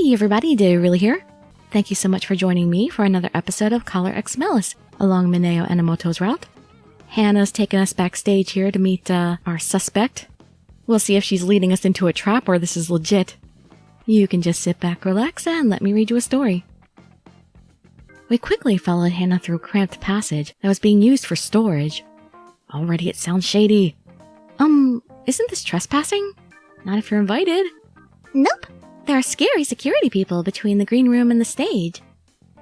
Hey everybody, Dirili here. Thank you so much for joining me for another episode of Collar X Malice along Mineo Enomoto's route. Hannah's taken us backstage here to meet our suspect. We'll see if she's leading us into a trap or this is legit. You can just sit back, relax, and let me read you a story. We quickly followed Hannah through a cramped passage that was being used for storage. Already it sounds shady. Isn't this trespassing? Not if you're invited. Nope. There are scary security people between the green room and the stage.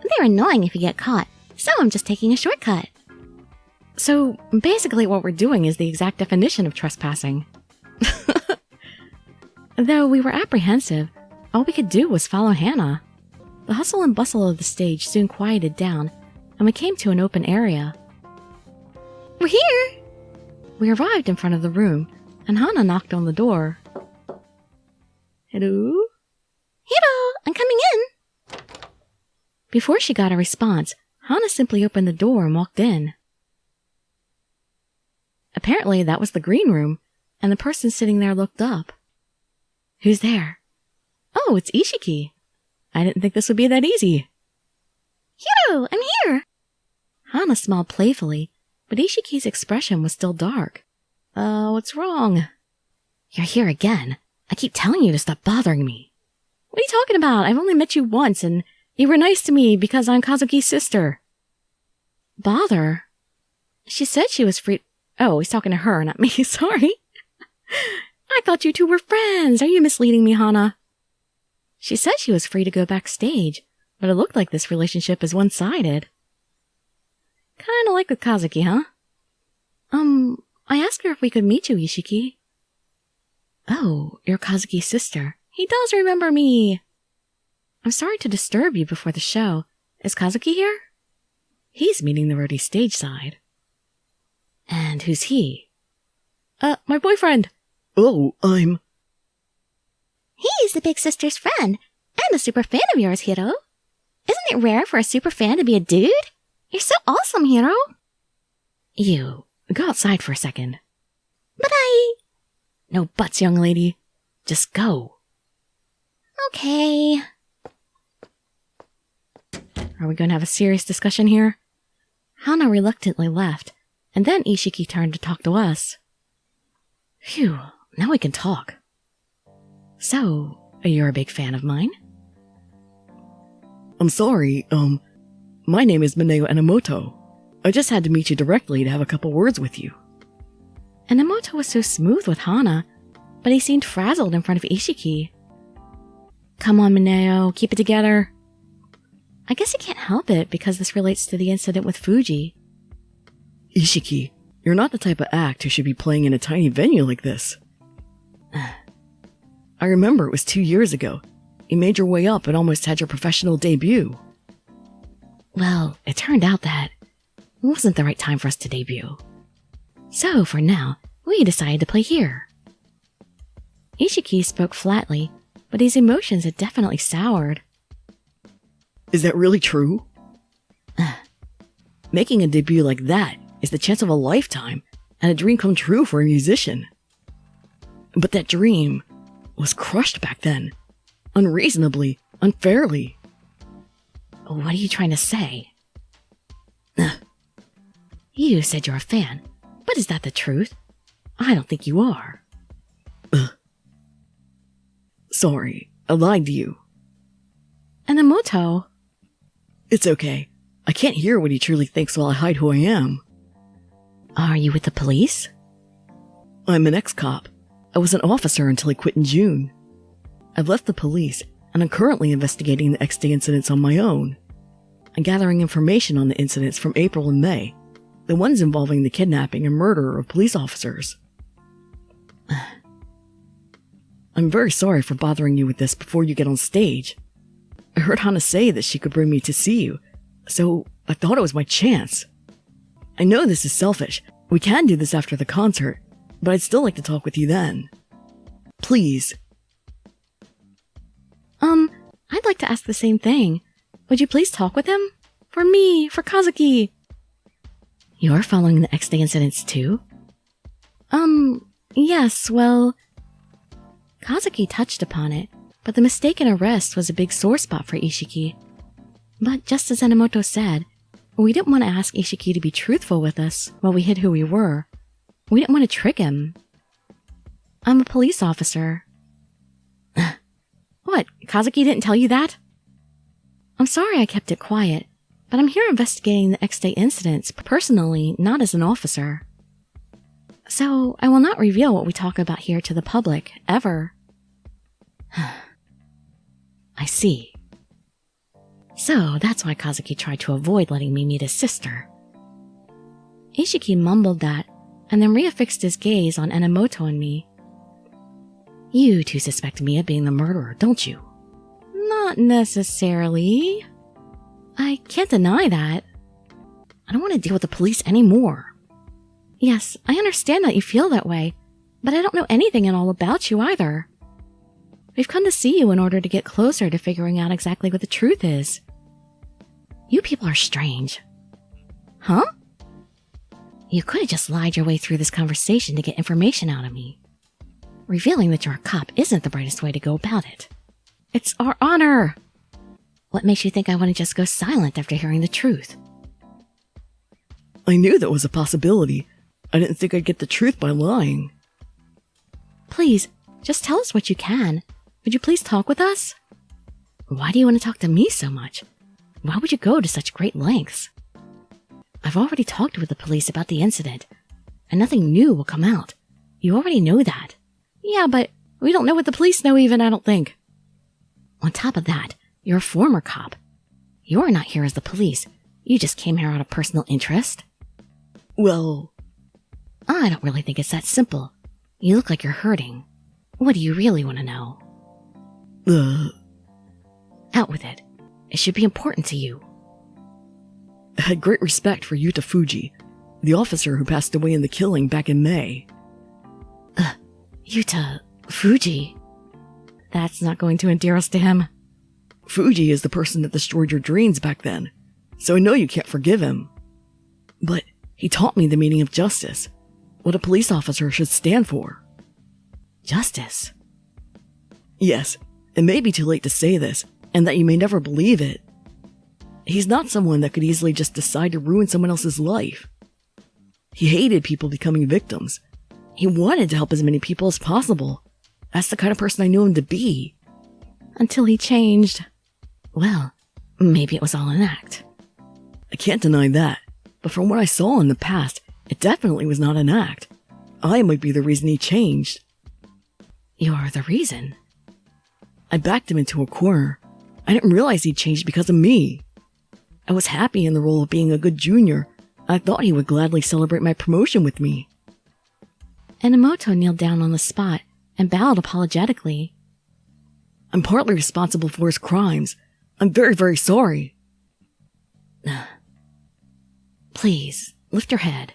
They're annoying if you get caught, so I'm just taking a shortcut. So, basically what we're doing is the exact definition of trespassing. Though we were apprehensive, all we could do was follow Hannah. The hustle and bustle of the stage soon quieted down, and we came to an open area. We're here! We arrived in front of the room, and Hannah knocked on the door. Hello? Hello, I'm coming in! Before she got a response, Hannah simply opened the door and walked in. Apparently that was the green room, and the person sitting there looked up. Who's there? Oh, it's Ishiki. I didn't think this would be that easy. Hello, I'm here! Hannah smiled playfully, but Ishiki's expression was still dark. What's wrong? You're here again. I keep telling you to stop bothering me. What are you talking about? I've only met you once, and you were nice to me because I'm Kazuki's sister. Bother? She said she was free. Oh, he's talking to her, not me. Sorry. I thought you two were friends. Are you misleading me, Hannah? She said she was free to go backstage, but it looked like this relationship is one-sided. Kinda like with Kazuki, huh? I asked her if we could meet you, Ishiki. Oh, you're Kazuki's sister. He does remember me. I'm sorry to disturb you before the show. Is Kazuki here? He's meeting the roadie stage side. And who's he? My boyfriend. Oh, He's the big sister's friend, and a super fan of yours, Hiro. Isn't it rare for a super fan to be a dude? You're so awesome, Hiro. You, go outside for a second. But No buts, young lady. Just go. Okay. Are we going to have a serious discussion here? Hana reluctantly left, and then Ishiki turned to talk to us. Phew, now we can talk. So, you're a big fan of mine? I'm sorry, my name is Mineo Enomoto. I just had to meet you directly to have a couple words with you. Enomoto was so smooth with Hana, but he seemed frazzled in front of Ishiki. Come on, Mineo, keep it together. I guess he can't help it because this relates to the incident with Fuji. Ishiki, you're not the type of act who should be playing in a tiny venue like this. I remember it was 2 years ago. You made your way up and almost had your professional debut. Well, it turned out that it wasn't the right time for us to debut. So, for now, we decided to play here. Ishiki spoke flatly, but his emotions had definitely soured. Is that really true? Making a debut like that is the chance of a lifetime and a dream come true for a musician. But that dream was crushed back then. Unreasonably, unfairly. What are you trying to say? You said you're a fan, but is that the truth? I don't think you are. Sorry, I lied to you. Enomoto. It's okay. I can't hear what he truly thinks while I hide who I am. Are you with the police? I'm an ex-cop. I was an officer until I quit in June. I've left the police, and I'm currently investigating the X-Day incidents on my own. I'm gathering information on the incidents from April and May, the ones involving the kidnapping and murder of police officers. I'm very sorry for bothering you with this before you get on stage. I heard Hana say that she could bring me to see you, so I thought it was my chance. I know this is selfish. We can do this after the concert, but I'd still like to talk with you then. Please. I'd like to ask the same thing. Would you please talk with him? For me, for Kazuki. You're following the X-Day incidents too? Yes, well... Kazuki touched upon it, but the mistaken arrest was a big sore spot for Ishiki. But just as Enomoto said, we didn't want to ask Ishiki to be truthful with us while we hid who we were. We didn't want to trick him. I'm a police officer. What, Kazuki didn't tell you that? I'm sorry I kept it quiet, but I'm here investigating the X-Day incidents personally, not as an officer. So I will not reveal what we talk about here to the public, ever. I see. So that's why Kazuki tried to avoid letting me meet his sister. Ishiki mumbled that, and then reaffixed his gaze on Enomoto and me. You two suspect me of being the murderer, don't you? Not necessarily. I can't deny that. I don't want to deal with the police anymore. Yes, I understand that you feel that way, but I don't know anything at all about you either. We've come to see you in order to get closer to figuring out exactly what the truth is. You people are strange. Huh? You could have just lied your way through this conversation to get information out of me. Revealing that you're a cop isn't the brightest way to go about it. It's our honor! What makes you think I want to just go silent after hearing the truth? I knew that was a possibility. I didn't think I'd get the truth by lying. Please, just tell us what you can. Would you please talk with us? Why do you want to talk to me so much? Why would you go to such great lengths? I've already talked with the police about the incident, and nothing new will come out. You already know that. Yeah, but we don't know what the police know even, I don't think. On top of that, you're a former cop. You're not here as the police. You just came here out of personal interest. Well, I don't really think it's that simple. You look like you're hurting. What do you really want to know? Out with it. It should be important to you. I had great respect for Yuta Fuji, the officer who passed away in the killing back in May. Yuta Fuji? That's not going to endear us to him. Fuji is the person that destroyed your dreams back then, so I know you can't forgive him. But he taught me the meaning of justice, what a police officer should stand for. Justice? Yes, it may be too late to say this, and that you may never believe it. He's not someone that could easily just decide to ruin someone else's life. He hated people becoming victims. He wanted to help as many people as possible. That's the kind of person I knew him to be. Until he changed. Well, maybe it was all an act. I can't deny that, but from what I saw in the past, it definitely was not an act. I might be the reason he changed. You're the reason? I backed him into a corner. I didn't realize he'd changed because of me. I was happy in the role of being a good junior. I thought he would gladly celebrate my promotion with me. Enomoto kneeled down on the spot and bowed apologetically. I'm partly responsible for his crimes. I'm very, very sorry. Please, lift your head.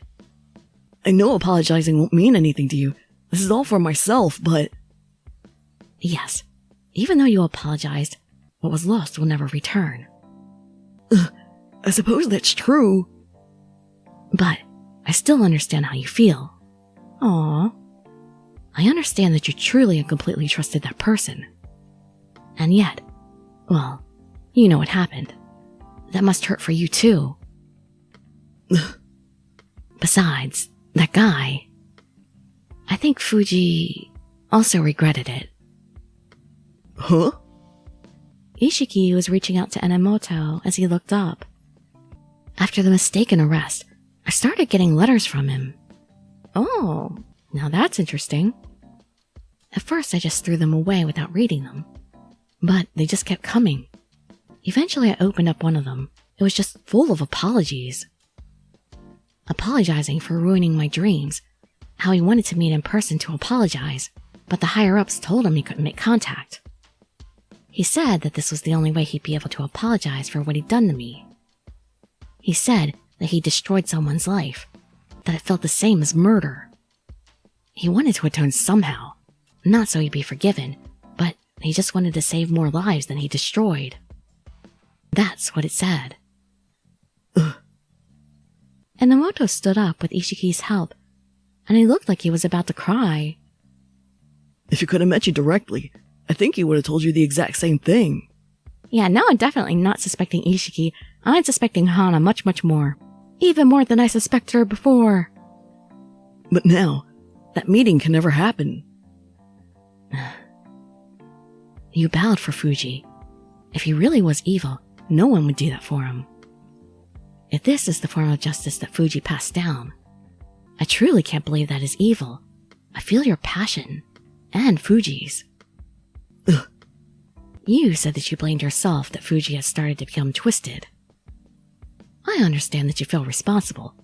I know apologizing won't mean anything to you. This is all for myself, but... Yes, even though you apologized, what was lost will never return. I suppose that's true. But I still understand how you feel. Aww. I understand that you truly and completely trusted that person. And yet, well, you know what happened. That must hurt for you too. Besides, that guy... I think Fuji also regretted it. Huh? Ishiki was reaching out to Enomoto as he looked up. After the mistaken arrest, I started getting letters from him. Oh, now that's interesting. At first, I just threw them away without reading them. But they just kept coming. Eventually, I opened up one of them. It was just full of apologies. Apologizing for ruining my dreams. How he wanted to meet in person to apologize, but the higher-ups told him he couldn't make contact. He said that this was the only way he'd be able to apologize for what he'd done to me. He said that he destroyed someone's life, that it felt the same as murder. He wanted to atone somehow, not so he'd be forgiven, but he just wanted to save more lives than he destroyed. That's what it said. Enomoto stood up with Ishiki's help, and he looked like he was about to cry. If he could have met you directly, I think he would have told you the exact same thing. Yeah, now I'm definitely not suspecting Ishiki. I'm suspecting Hana much, much more. Even more than I suspected her before. But now, that meeting can never happen. You bowed for Fuji. If he really was evil, no one would do that for him. If this is the form of justice that Fuji passed down, I truly can't believe that is evil. I feel your passion. And Fuji's. Ugh. You said that you blamed yourself that Fuji has started to become twisted. I understand that you feel responsible,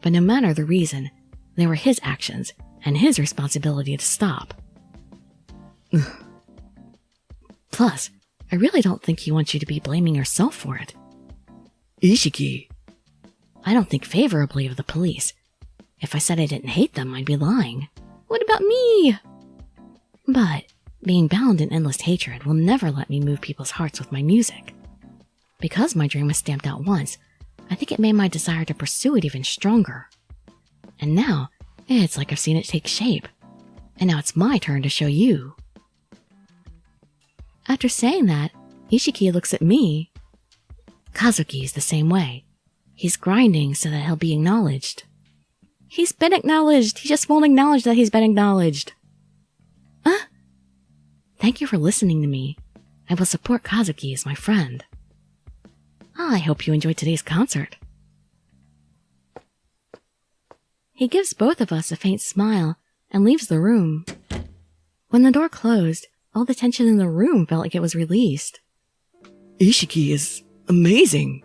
but no matter the reason, they were his actions and his responsibility to stop. Plus, I really don't think he wants you to be blaming yourself for it. Ishiki. I don't think favorably of the police. If I said I didn't hate them, I'd be lying. What about me? But being bound in endless hatred will never let me move people's hearts with my music. Because my dream was stamped out once, I think it made my desire to pursue it even stronger. And now, it's like I've seen it take shape. And now it's my turn to show you. After saying that, Ishiki looks at me. Kazuki's the same way. He's grinding so that he'll be acknowledged. He's been acknowledged. He just won't acknowledge that he's been acknowledged. Thank you for listening to me. I will support Kazuki as my friend. I hope you enjoyed today's concert. He gives both of us a faint smile and leaves the room. When the door closed, all the tension in the room felt like it was released. Ishiki is amazing.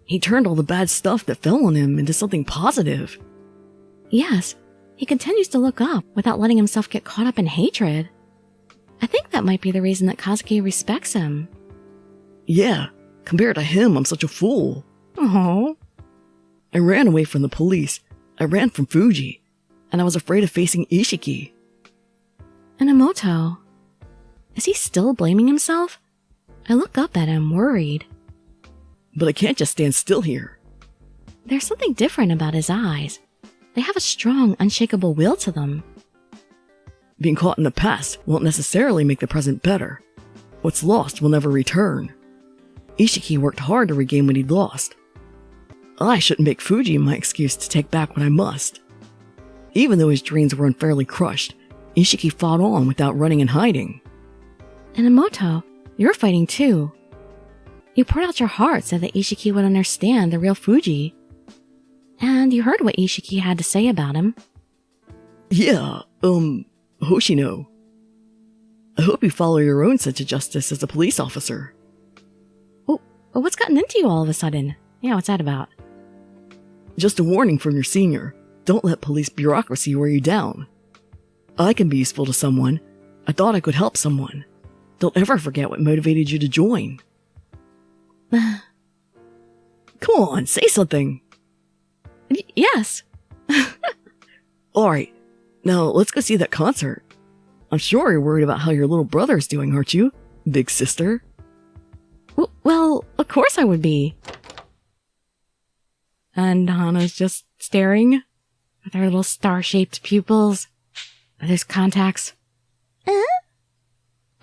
He turned all the bad stuff that fell on him into something positive. Yes, he continues to look up without letting himself get caught up in hatred. I think that might be the reason that Kazuki respects him. Yeah, compared to him, I'm such a fool. Oh. I ran away from the police. I ran from Fuji. And I was afraid of facing Ishiki. Enomoto. Is he still blaming himself? I look up at him, worried. But I can't just stand still here. There's something different about his eyes. They have a strong, unshakable will to them. Being caught in the past won't necessarily make the present better. What's lost will never return. Ishiki worked hard to regain what he'd lost. I shouldn't make Fuji my excuse to take back what I must. Even though his dreams were unfairly crushed, Ishiki fought on without running and hiding. Enomoto, you're fighting too. You poured out your heart so that Ishiki would understand the real Fuji. And you heard what Ishiki had to say about him. Yeah, Hoshino. I hope you follow your own sense of justice as a police officer. Oh, what's gotten into you all of a sudden? Yeah, what's that about? Just a warning from your senior. Don't let police bureaucracy wear you down. I can be useful to someone. I thought I could help someone. Don't ever forget what motivated you to join. Come on, say something. Yes. Alright, now let's go see that concert. I'm sure you're worried about how your little brother's doing, aren't you, big sister? Well, of course I would be. And Hana's just staring with her little star-shaped pupils. Those contacts.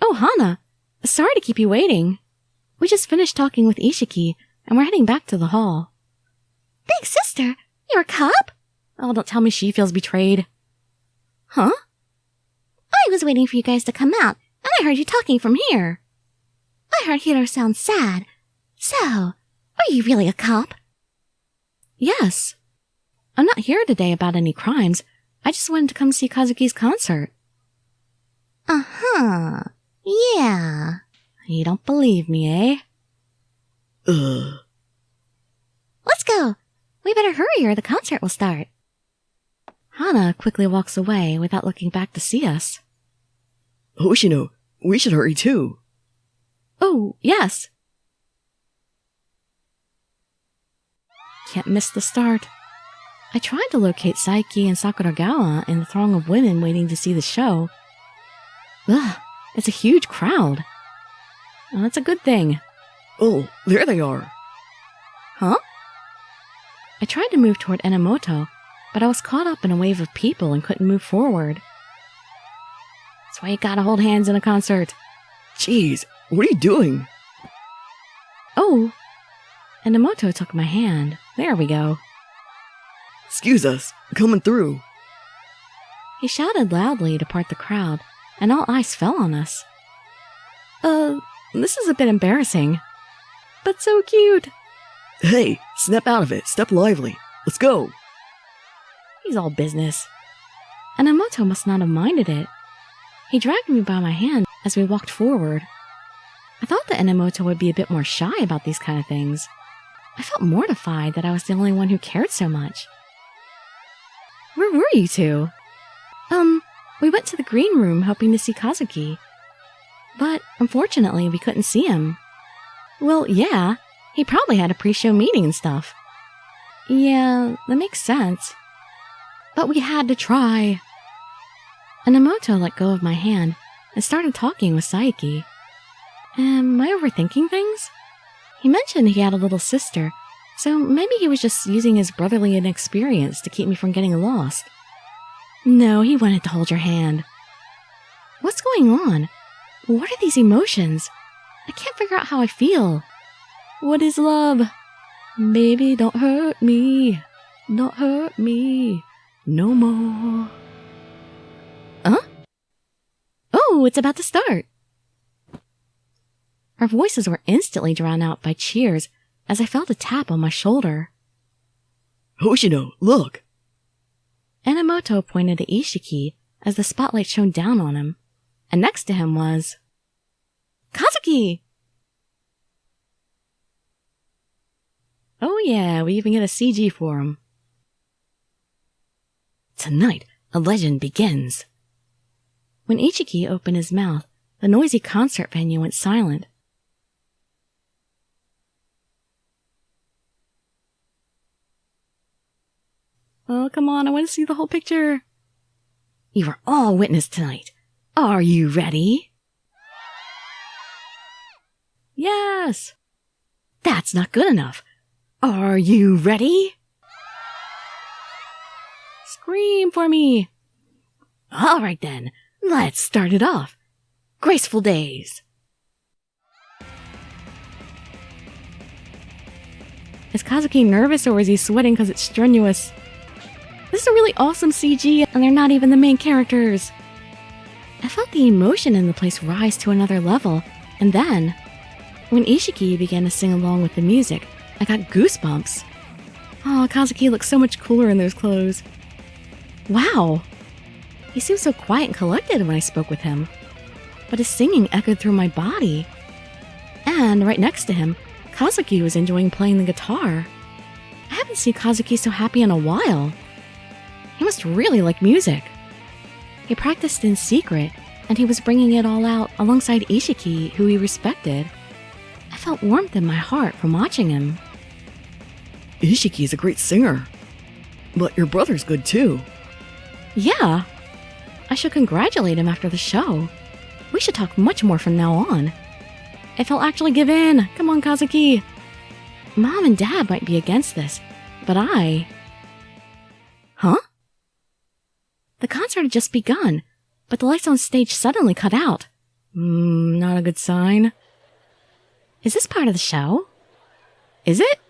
Oh, Hana. Sorry to keep you waiting. We just finished talking with Ishiki, and we're heading back to the hall. Big sister, you're a cop? Oh, don't tell me she feels betrayed. Huh? I was waiting for you guys to come out, and I heard you talking from here. I heard Hiro sound sad. So, are you really a cop? Yes. I'm not here today about any crimes. I just wanted to come see Kazuki's concert. Uh-huh. Yeah. You don't believe me, eh? Let's go. We better hurry or the concert will start. Hana quickly walks away without looking back to see us. Hoshino, we should hurry too. Oh, yes. Can't miss the start. I tried to locate Saiki and Sakuragawa in the throng of women waiting to see the show. Ugh, it's a huge crowd. Well, that's a good thing. Oh, there they are. Huh? I tried to move toward Enomoto, but I was caught up in a wave of people and couldn't move forward. That's why you gotta hold hands in a concert. Jeez, what are you doing? Oh, Enomoto took my hand. There we go. Excuse us, coming through. He shouted loudly to part the crowd, and all eyes fell on us. This is a bit embarrassing, but so cute. Hey, snap out of it, step lively. Let's go. He's all business. Enomoto must not have minded it. He dragged me by my hand as we walked forward. I thought that Enomoto would be a bit more shy about these kind of things. I felt mortified that I was the only one who cared so much. Where were you two? We went to the green room hoping to see Kazuki. But unfortunately, we couldn't see him. Well, yeah, he probably had a pre-show meeting and stuff. Yeah, that makes sense. But we had to try. Enomoto let go of my hand and started talking with Saiki. Am I overthinking things? He mentioned he had a little sister, so maybe he was just using his brotherly inexperience to keep me from getting lost. No, he wanted to hold your hand. What's going on? What are these emotions? I can't figure out how I feel. What is love? Baby, don't hurt me. Don't hurt me no more. Huh? Oh, it's about to start. Our voices were instantly drowned out by cheers as I felt a tap on my shoulder. Hoshino, look! Enomoto pointed to Ishiki as the spotlight shone down on him, and next to him was Kazuki! Oh yeah, we even get a CG for him. Tonight, a legend begins. When Ichiki opened his mouth, the noisy concert venue went silent. Oh, come on, I want to see the whole picture. You are all witness tonight. Are you ready? Yes! That's not good enough. Are you ready? Scream for me. All right then, let's start it off. Graceful days. Is Kazuki nervous or is he sweating because it's strenuous? This is a really awesome CG and they're not even the main characters. I felt the emotion in the place rise to another level, and then, when Ishiki began to sing along with the music, I got goosebumps. Oh, Kazuki looks so much cooler in those clothes. Wow! He seemed so quiet and collected when I spoke with him, but his singing echoed through my body. And right next to him, Kazuki was enjoying playing the guitar. I haven't seen Kazuki so happy in a while. He must really like music. He practiced in secret, and he was bringing it all out alongside Ishiki, who he respected. I felt warmth in my heart from watching him. Ishiki's a great singer. But your brother's good too. Yeah. I should congratulate him after the show. We should talk much more from now on. If he'll actually give in. Come on, Kazuki. Mom and Dad might be against this, but I... Huh? The concert had just begun, but the lights on stage suddenly cut out. Not a good sign. Is this part of the show? Is it?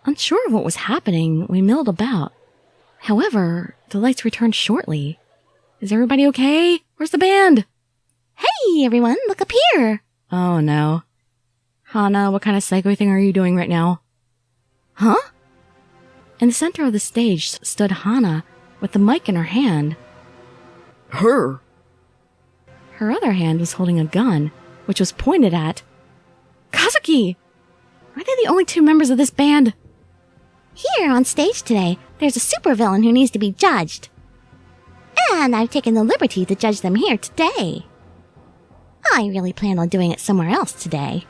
Unsure of what was happening, we milled about. However, the lights returned shortly. Is everybody okay? Where's the band? Hey, everyone, look up here. Oh no. Hana, what kind of psycho thing are you doing right now? Huh? In the center of the stage stood Hana with the mic in her hand. Her? Her other hand was holding a gun, which was pointed at Kazuki! Are they the only two members of this band? Here on stage today, there's a supervillain who needs to be judged. And I've taken the liberty to judge them here today. I really planned on doing it somewhere else today.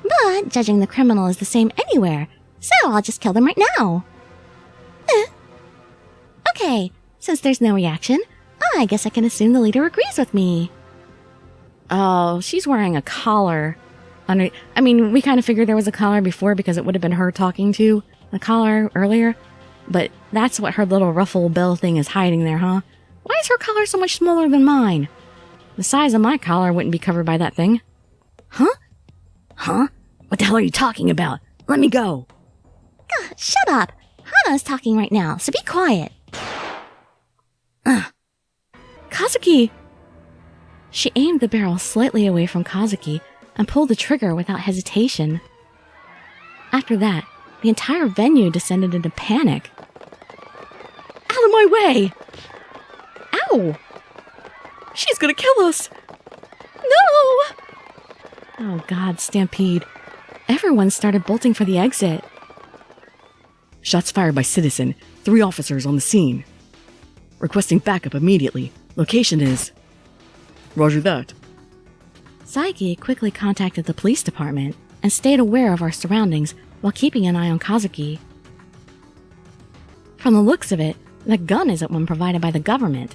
But judging the criminal is the same anywhere, so I'll just kill them right now. Okay, since there's no reaction, I guess I can assume the leader agrees with me. Oh, she's wearing a collar. We kind of figured there was a collar before because it would have been her talking to the collar earlier. But that's what her little ruffle bell thing is hiding there, huh? Why is her collar so much smaller than mine? The size of my collar wouldn't be covered by that thing. Huh? Huh? What the hell are you talking about? Let me go. God, shut up. Hana's talking right now, so be quiet. Kazuki! She aimed the barrel slightly away from Kazuki and pulled the trigger without hesitation. After that, the entire venue descended into panic. Out of my way! Ow! She's gonna kill us! No! Oh god, Stampede. Everyone started bolting for the exit. Shots fired by citizen. 3 officers on the scene. Requesting backup immediately. Location is... Roger that. Saiki quickly contacted the police department and stayed aware of our surroundings while keeping an eye on Kazuki. From the looks of it, the gun isn't one provided by the government.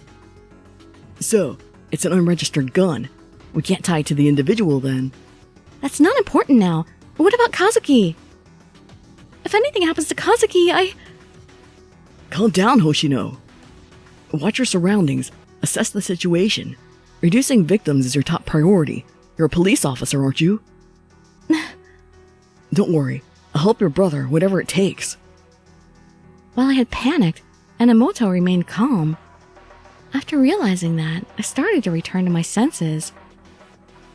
So, it's an unregistered gun. We can't tie it to the individual then. That's not important now. But what about Kazuki? If anything happens to Kazuki, Calm down, Hoshino. Watch your surroundings. Assess the situation. Reducing victims is your top priority. You're a police officer, aren't you? Don't worry. I'll help your brother, whatever it takes. While I had panicked, Enomoto remained calm. After realizing that, I started to return to my senses.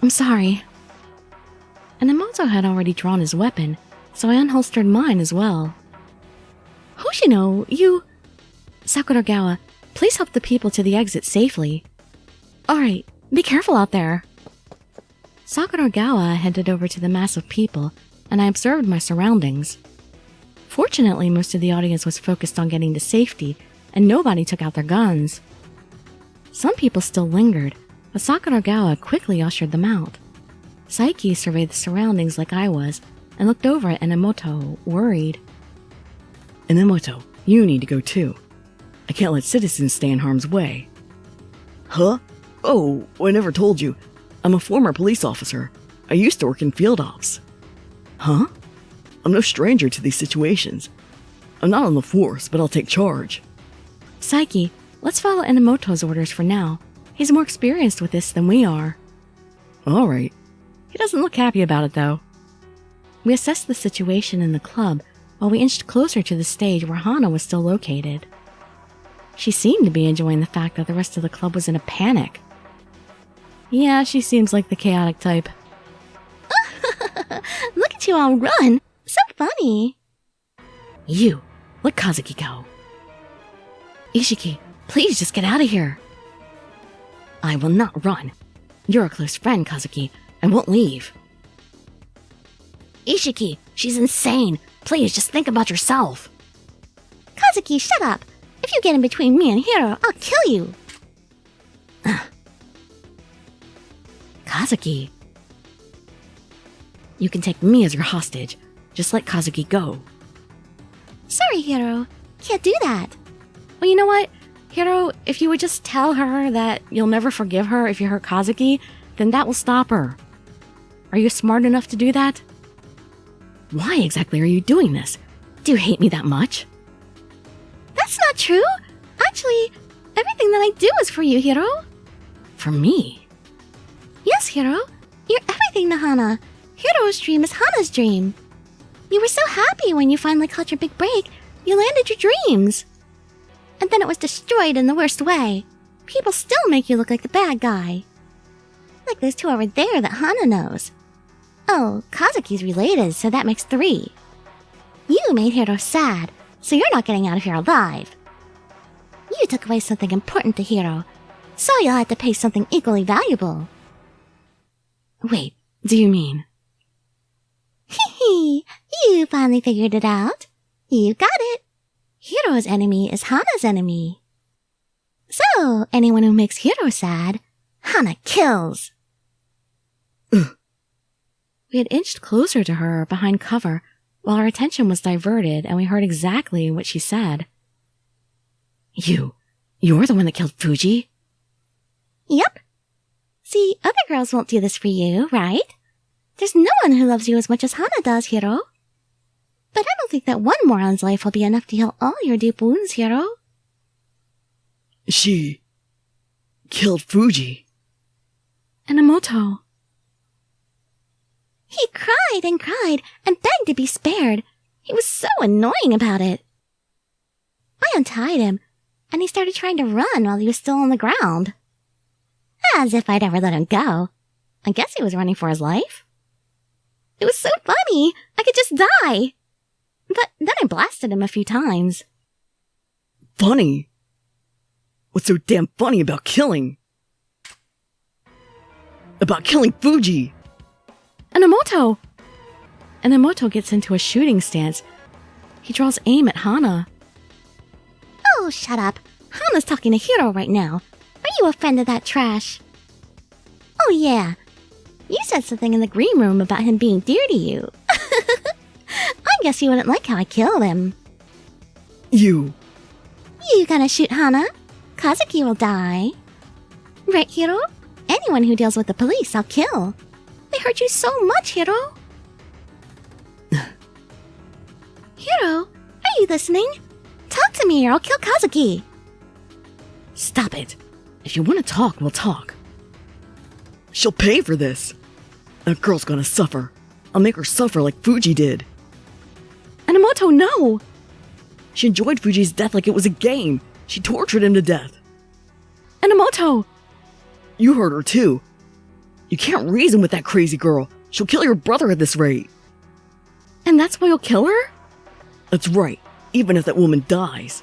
I'm sorry. Enomoto had already drawn his weapon, so I unholstered mine as well. Hoshino, you... Sakuragawa, please help the people to the exit safely. Alright, be careful out there. Sakuragawa headed over to the mass of people, and I observed my surroundings. Fortunately, most of the audience was focused on getting to safety, and nobody took out their guns. Some people still lingered, but Sakuragawa quickly ushered them out. Saiki surveyed the surroundings like I was, and looked over at Enomoto, worried. Enomoto, you need to go too. I can't let citizens stay in harm's way. Huh? Oh, I never told you. I'm a former police officer. I used to work in field ops. Huh? I'm no stranger to these situations. I'm not on the force, but I'll take charge. Saiki, let's follow Enomoto's orders for now. He's more experienced with this than we are. Alright. He doesn't look happy about it, though. We assessed the situation in the club while we inched closer to the stage where Hana was still located. She seemed to be enjoying the fact that the rest of the club was in a panic. Yeah, she seems like the chaotic type. Look at you all run. So funny. You, let Kazuki go. Ishiki, please just get out of here. I will not run. You're a close friend, Kazuki. I won't leave. Ishiki, she's insane. Please just think about yourself. Kazuki, shut up. If you get in between me and Hiro, I'll kill you. Kazuki. You can take me as your hostage. Just let Kazuki go. Sorry, Hiro. Can't do that. Well, you know what? Hiro, if you would just tell her that you'll never forgive her if you hurt Kazuki, then that will stop her. Are you smart enough to do that? Why exactly are you doing this? Do you hate me that much? That's not true. Actually, everything that I do is for you, Hiro. For me? Yes, Hiro. You're everything to Hana. Hiro's dream is Hana's dream. You were so happy when you finally caught your big break. You landed your dreams. And then it was destroyed in the worst way. People still make you look like the bad guy. Like those 2 over there that Hana knows. Oh, Kazuki's related, so that makes 3. You made Hiro sad, so you're not getting out of here alive. You took away something important to Hiro, so you'll have to pay something equally valuable. Wait, do you mean? Hee, you finally figured it out. You got it. Hiro's enemy is Hana's enemy. So, anyone who makes Hiro sad, Hana kills. We had inched closer to her behind cover while our attention was diverted and we heard exactly what she said. You're the one that killed Fuji? Yep. See, other girls won't do this for you, right? There's no one who loves you as much as Hana does, Hiro. But I don't think that one moron's life will be enough to heal all your deep wounds, Hiro. She... killed Fuji. Enomoto. He cried and begged to be spared. He was so annoying about it. I untied him, and he started trying to run while he was still on the ground. As if I'd ever let him go. I guess he was running for his life. It was so funny, I could just die. But then I blasted him a few times. Funny? What's so damn funny about killing? About killing Fuji? Enomoto! Enomoto gets into a shooting stance. He draws aim at Hana. Oh, shut up. Hana's talking to Hiro right now. Are you a friend of that trash? Oh, yeah. You said something in the green room about him being dear to you. I guess you wouldn't like how I killed him. You gonna shoot Hana? Kazuki will die. Right, Hiro? Anyone who deals with the police, I'll kill. They hurt you so much, Hiro. Hiro, are you listening? Talk to me or I'll kill Kazuki. Stop it. If you want to talk, we'll talk. She'll pay for this. That girl's gonna suffer. I'll make her suffer like Fuji did. Enomoto, no! She enjoyed Fuji's death like it was a game. She tortured him to death. Enomoto! You hurt her too. You can't reason with that crazy girl. She'll kill your brother at this rate. And that's why you'll kill her? That's right, even if that woman dies.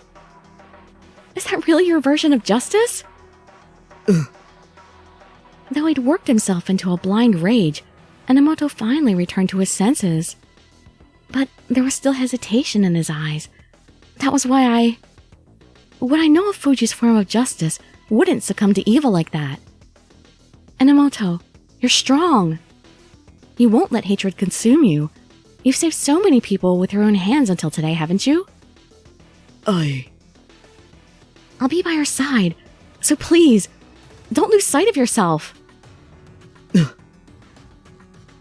Is that really your version of justice? Though he'd worked himself into a blind rage, Enomoto finally returned to his senses. But there was still hesitation in his eyes. That was why what I know of Fuji's form of justice wouldn't succumb to evil like that. Enomoto, you're strong. You won't let hatred consume you. You've saved so many people with your own hands until today, haven't you? I'll be by your side, so please, don't lose sight of yourself.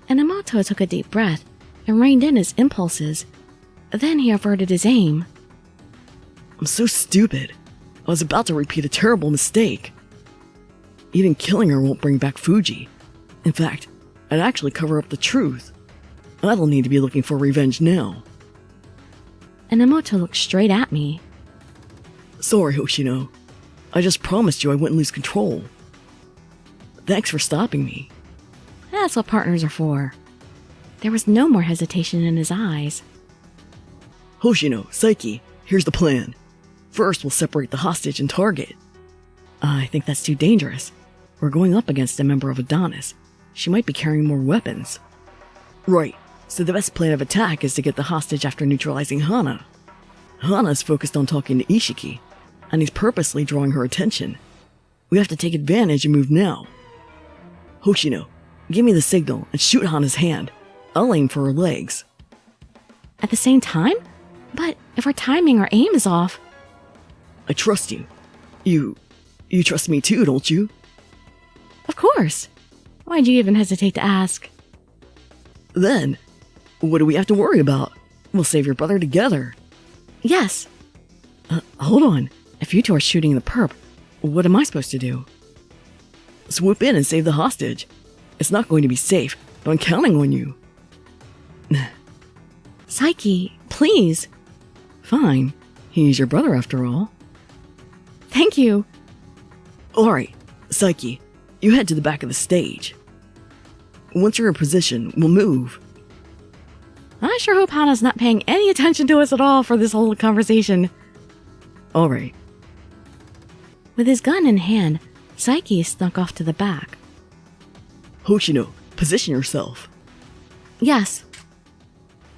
Enomoto took a deep breath and reined in his impulses. Then he averted his aim. I'm so stupid. I was about to repeat a terrible mistake. Even killing her won't bring back Fuji. In fact, I'd actually cover up the truth. I don't need to be looking for revenge now. Enomoto looked straight at me. Sorry, Hoshino. I just promised you I wouldn't lose control. Thanks for stopping me. That's what partners are for. There was no more hesitation in his eyes. Hoshino, Saiki, here's the plan. First, we'll separate the hostage and target. I think that's too dangerous. We're going up against a member of Adonis. She might be carrying more weapons. Right, so the best plan of attack is to get the hostage after neutralizing Hana. Hana's focused on talking to Ishiki, and he's purposely drawing her attention. We have to take advantage and move now. Hoshino, give me the signal and shoot Hana's hand. I'll aim for her legs. At the same time? But if our timing or aim is off... I trust you. You trust me too, don't you? Of course. Why'd you even hesitate to ask? Then, what do we have to worry about? We'll save your brother together. Yes. Hold on. If you two are shooting the perp, what am I supposed to do? Swoop in and save the hostage. It's not going to be safe, but I'm counting on you. Saiki, please. Fine. He's your brother after all. Thank you. Alright, Saiki, you head to the back of the stage. Once you're in position, we'll move. I sure hope Hana's not paying any attention to us at all for this whole conversation. Alright. With his gun in hand, Saiki snuck off to the back. Hoshino, position yourself. Yes.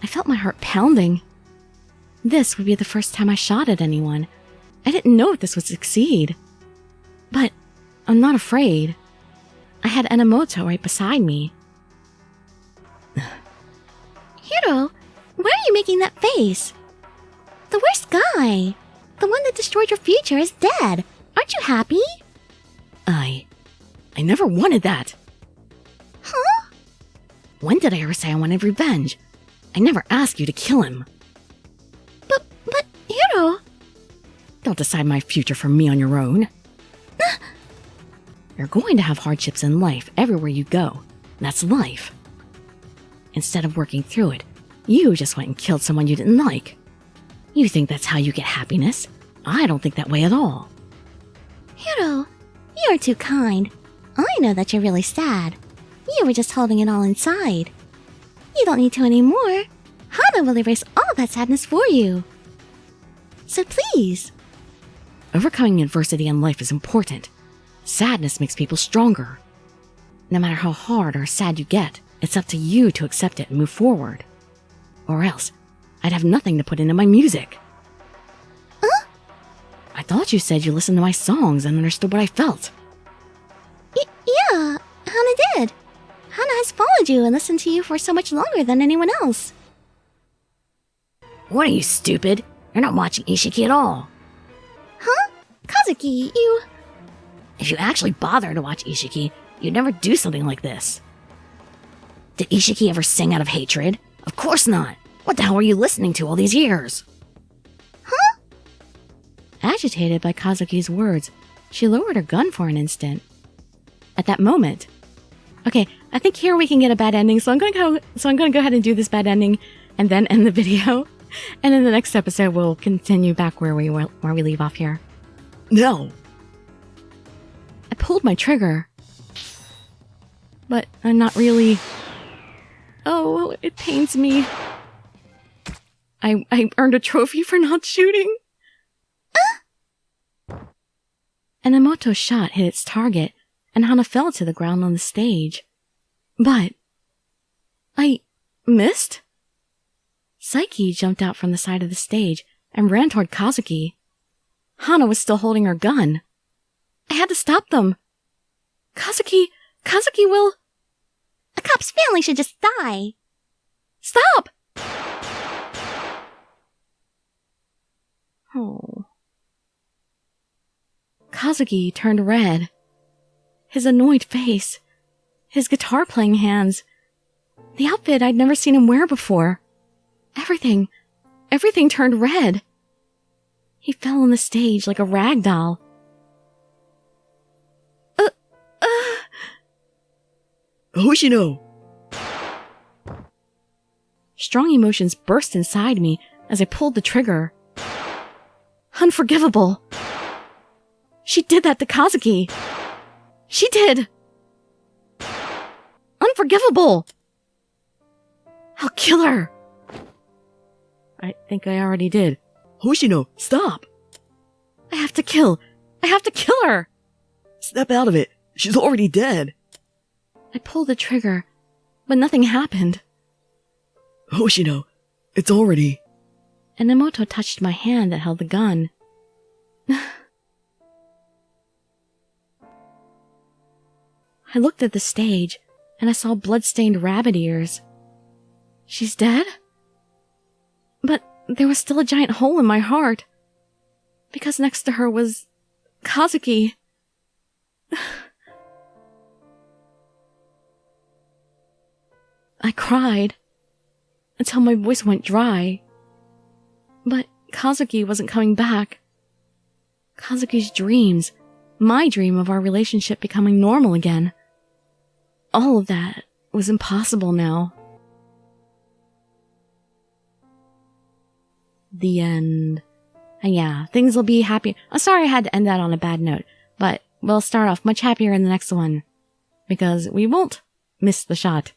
I felt my heart pounding. This would be the first time I shot at anyone. I didn't know if this would succeed. But I'm not afraid. I had Enomoto right beside me. Hiro, why are you making that face? The worst guy. The one that destroyed your future is dead. Aren't you happy? I never wanted that. Huh? When did I ever say I wanted revenge? I never asked you to kill him. But, Hiro... Don't decide my future for me on your own. You're going to have hardships in life everywhere you go. That's life. Instead of working through it, you just went and killed someone you didn't like. You think that's how you get happiness? I don't think that way at all. Hiro, you're too kind. I know that you're really sad. You were just holding it all inside. You don't need to anymore. Hana will erase all that sadness for you. So please. Overcoming adversity in life is important. Sadness makes people stronger. No matter how hard or sad you get, it's up to you to accept it and move forward. Or else, I'd have nothing to put into my music. Huh? I thought you said you listened to my songs and understood what I felt. Yeah, Hana did. Hana has followed you and listened to you for so much longer than anyone else. What are you, stupid? You're not watching Ishiki at all. Huh? Kazuki, you... If you actually bother to watch Ishiki, you'd never do something like this. Did Ishiki ever sing out of hatred? Of course not. What the hell were you listening to all these years? Huh? Agitated by Kazuki's words, she lowered her gun for an instant. At that moment... Okay, I think here we can get a bad ending, so I'm going to go ahead and do this bad ending and then end the video. And in the next episode, we'll continue back where we leave off here. No! I pulled my trigger. But I'm not really... Oh, it pains me. I earned a trophy for not shooting. Enomoto's shot hit its target, and Hana fell to the ground on the stage. But... I... missed? Saiki jumped out from the side of the stage and ran toward Kazuki. Hana was still holding her gun. I had to stop them. Kazuki will... A cop's family should just die. Stop! Oh. Kazuki turned red. His annoyed face. His guitar-playing hands. The outfit I'd never seen him wear before. Everything turned red. He fell on the stage like a rag doll. Hoshino! Strong emotions burst inside me as I pulled the trigger. Unforgivable. She did that to Kazuki. She did. Unforgivable. I'll kill her. I think I already did. Hoshino, stop! I have to kill her. Snap out of it. She's already dead. I pulled the trigger, but nothing happened. Hoshino, it's already... Enomoto touched my hand that held the gun. I looked at the stage, and I saw blood-stained rabbit ears. She's dead? But there was still a giant hole in my heart. Because next to her was... Kazuki. I cried. Until my voice went dry. But Kazuki wasn't coming back. Kazuki's dreams, my dream of our relationship becoming normal again. All of that was impossible now. The end. And yeah, things will be happy. I'm sorry I had to end that on a bad note, but we'll start off much happier in the next one. Because we won't miss the shot.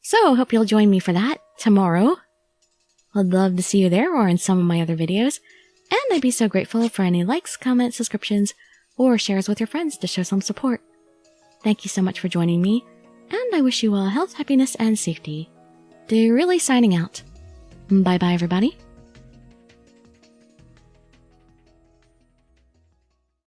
So, hope you'll join me for that tomorrow. I'd love to see you there or in some of my other videos. And I'd be so grateful for any likes, comments, subscriptions, or shares with your friends to show some support. Thank you so much for joining me, and I wish you all health, happiness, and safety. Dirili signing out. Bye-bye, everybody.